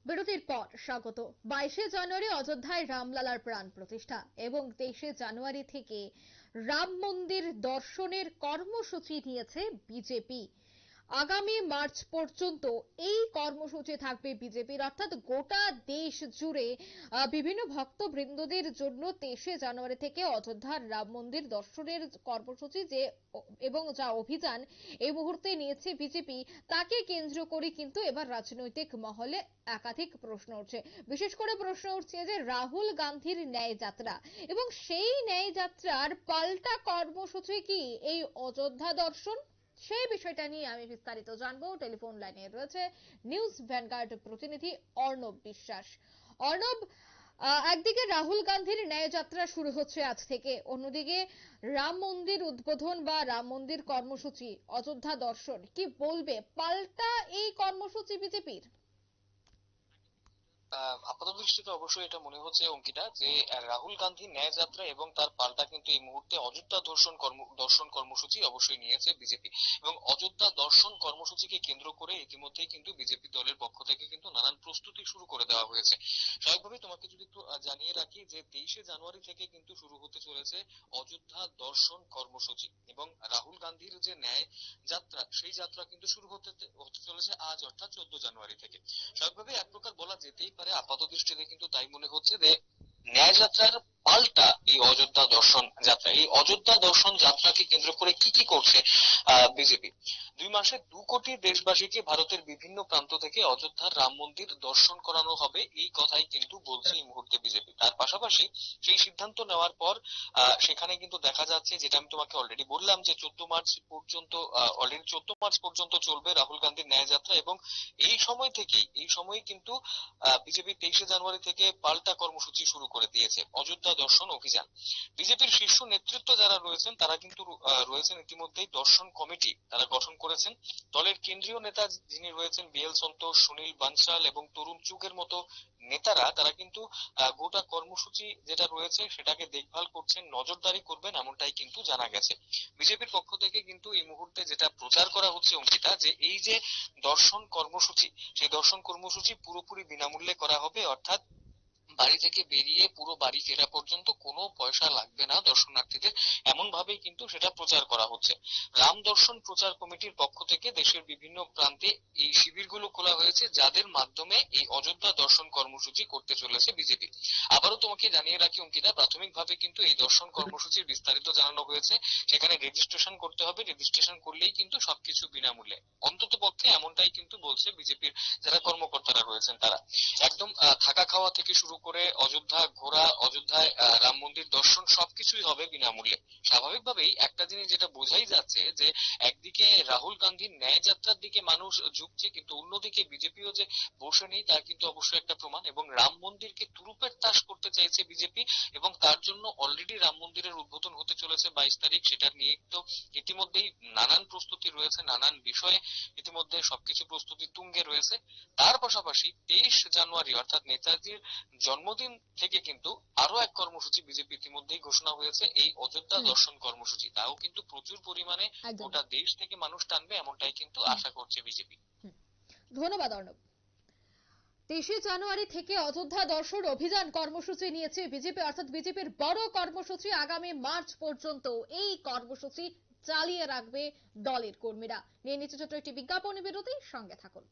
বিরতির পর স্বাগত। 22শে জানুয়ারি অযোধ্যায় রামলালার প্রাণ প্রতিষ্ঠা এবং 23শে জানুয়ারি থেকে রাম মন্দির দর্শনের কর্মসূচি নিয়েছে বিজেপি। আগামী মার্চ পর্যন্ত এই কর্মসূচি থাকবে বিজেপির, অর্থাৎ গোটা দেশ জুড়ে বিভিন্ন ভক্তবৃন্দদের জন্য 23শে জানুয়ারি থেকে অযোধ্যার রাম মন্দির দর্শনের কর্মসূচি এবং যা অভিযান এই মুহূর্তে নিয়েছে বিজেপি, তাকে কেন্দ্র করে কিন্তু এবার রাজনৈতিক মহলে একাধিক প্রশ্ন উঠছে। বিশেষ করে প্রশ্ন উঠছে যে রাহুল গান্ধীর ন্যায় যাত্রা এবং সেই ন্যায় যাত্রার পাল্টা কর্মসূচি কি এই অযোধ্যা দর্শন, সেই বিষয়টা নিয়ে আমি বিস্তারিত জানবো। টেলিফোন লাইনে রয়েছে নিউজ ভ্যানগার্ড প্রতিনিধি অর্ণব বিশ্বাস। অর্ণব, একদিকে রাহুল গান্ধীর ন্যায় যাত্রা শুরু হচ্ছে আজ থেকে, অন্যদিকে রাম মন্দির উদ্বোধন বা রাম মন্দির কর্মসূচি, অযোধ্যা দর্শন, কি বলবে পাল্টা এই কর্মসূচি বিজেপির? আপাত দৃষ্টিতে অবশ্যই এটা মনে হচ্ছে অঙ্কিতা যে রাহুল গান্ধী ন্যায় যাত্রা এবং তার পাল্টা কিন্তু এই মুহূর্তে অযোধ্যা দর্শন কর্মসূচি অবশ্যই নিয়েছে বিজেপি। এবং অযোধ্যা দর্শন কর্মসূচিকে কেন্দ্র করে ইতিমধ্যেই কিন্তু বিজেপি দলের পক্ষ থেকে কিন্তু নানান প্রস্তুতি শুরু করে দেওয়া হয়েছে। স্বাভাবিকভাবেই তোমাকে যদি একটু জানিয়ে রাখি যে 23শে জানুয়ারি থেকে কিন্তু শুরু হতে চলেছে অযোধ্যা দর্শন কর্মসূচি এবং রাহুল গান্ধীর যে ন্যায় যাত্রা সেই যাত্রা কিন্তু শুরু হতে হতে চলেছে আজ অর্থাৎ 14 জানুয়ারি থেকে। স্বাভাবিকভাবে এক প্রকার বলা যেতেই পারে, আপাত দৃষ্টিতে কিন্তু তাই মনে হচ্ছে যে ন্যায় যাত্রার পাল্টা এই অযোধ্যা দর্শন যাত্রা। এই অযোধ্যা দর্শন যাত্রাকে কেন্দ্র করে কি কি করছে বিজেপি? 2 মাসে 2 কোটি দেশবাসীকে ভারতের বিভিন্ন প্রান্ত থেকে অযোধ্যার রাম মন্দির দর্শন করানো হবে, এই কথাই কিন্তু বলছে এই মুহূর্তে বিজেপি। তার পাশাপাশি সেই সিদ্ধান্ত নেওয়ার পর সেখানে কিন্তু দেখা যাচ্ছে, যেটা আমি তোমাকে অলরেডি বললাম, যে 14 মার্চ পর্যন্ত চলবে রাহুল গান্ধীর ন্যায় যাত্রা। এবং এই সময় কিন্তু বিজেপি 23শে জানুয়ারি থেকে পাল্টা কর্মসূচি শুরু করে দিয়েছে, অযোধ্যা দর্শন অভিযান। বিজেপির শীর্ষ নেতৃত্ব যারা রয়েছেন তারা কিন্তু রয়েছেন ইতিমধ্যেই দর্শন কমিটি তারা গঠন করেছেন। দলের কেন্দ্রীয় নেতা যিনি রয়েছেন BL সন্তোষ, সুনীল বানসাল এবং তরুণ চুগের মতো নেতারা, তারা কিন্তু গোটা কর্মসূচি যেটা রয়েছে সেটাকে দেখভাল করছেন, নজরদারি করবেন, এমনটাই কিন্তু জানা গেছে। বিজেপির পক্ষ থেকে কিন্তু এই মুহূর্তে যেটা প্রচার করা হচ্ছে অঙ্কিতা, যে এই যে দর্শন কর্মসূচি, সেই দর্শন কর্মসূচি পুরোপুরি বিনামূল্যে করা হবে, অর্থাৎ বাড়ি থেকে বেরিয়ে পুরো বাড়ি ফেরা পর্যন্ত কোনো পয়সা লাগবে না দর্শনার্থীদের, এমন ভাবেই কিন্তু সেটা প্রচার করা হচ্ছে। রাম দর্শন প্রচার কমিটির পক্ষ থেকে দেশের বিভিন্ন প্রান্তে এই শিবিরগুলো খোলা হয়েছে, যাদের মাধ্যমে এই অযোধ্যা দর্শন কর্মসূচি করতে চলেছে বিজেপি। আবারও তোমাকে জানিয়ে রাখি অঙ্কিতা, প্রাথমিকভাবে কিন্তু এই দর্শন কর্মসূচির বিস্তারিত জানানো হয়েছে। সেখানে রেজিস্ট্রেশন করতে হবে, রেজিস্ট্রেশন করলেই কিন্তু সবকিছু বিনামূল্যে, অন্তত পক্ষে এমনটাই কিন্তু বলছে বিজেপির যারা কর্মকর্তারা রয়েছেন তারা। একদম থাকা খাওয়া থেকে শুরু করে অযোধ্যা ঘোরা, অযোধ্যায় রাম মন্দির দর্শন সবকিছুই হবে বিনামূল্যে। স্বাভাবিকভাবেই একটা জিনিস যেটা বোঝাই যাচ্ছে যে একদিকে রাহুল গান্ধীর ন্যায় যাত্রার দিকে মানুষ ঝুঁকছে, কিন্তু অন্যদিকে বিজেপিও যে বসে নেই তার কিন্তু অবশ্যই একটা প্রমাণ। এবং রাম মন্দিরকে তুরুপের তাস করতে চাইছে বিজেপি, এবং তার জন্য অলরেডি রাম মন্দিরের উদ্বোধন হতে চলেছে 22 তারিখ। সেটা নিয়ে তো ইতিমধ্যেই নানান প্রস্তুতি রয়েছে, নানান বিষয়ে ইতিমধ্যে সবকিছু প্রস্তুতি তুঙ্গে রয়েছে। তার পাশাপাশি 23 জানুয়ারি অর্থাৎ নেতাজির জন্মদিন থেকে কিন্তু আরো এক কর্মসূচি বিজেপি ইতিমধ্যেই ঘোষণা হয়েছে, এই অযোধ্যা দর্শন কর্মসূচি। তাও কিন্তু প্রচুর পরিমাণে একদম। গোটা দেশ থেকে মানুষ টানবে, এমনটাই কিন্তু আশা করছে বিজেপি। ধন্যবাদ অর্ণব। 23শে জানুয়ারি থেকে অযোধ্যা দর্শন অভিযান কর্মসূচি নিয়েছে বিজেপি, অর্থাৎ বিজেপির বড় কর্মসূচি। আগামী মার্চ পর্যন্ত এই কর্মসূচি চালিয়ে রাখবে দলের কর্মীরা। নিয়ে নিচ্ছে ছোট্ট একটি বিজ্ঞাপনী বিরতি, সঙ্গে থাকুন।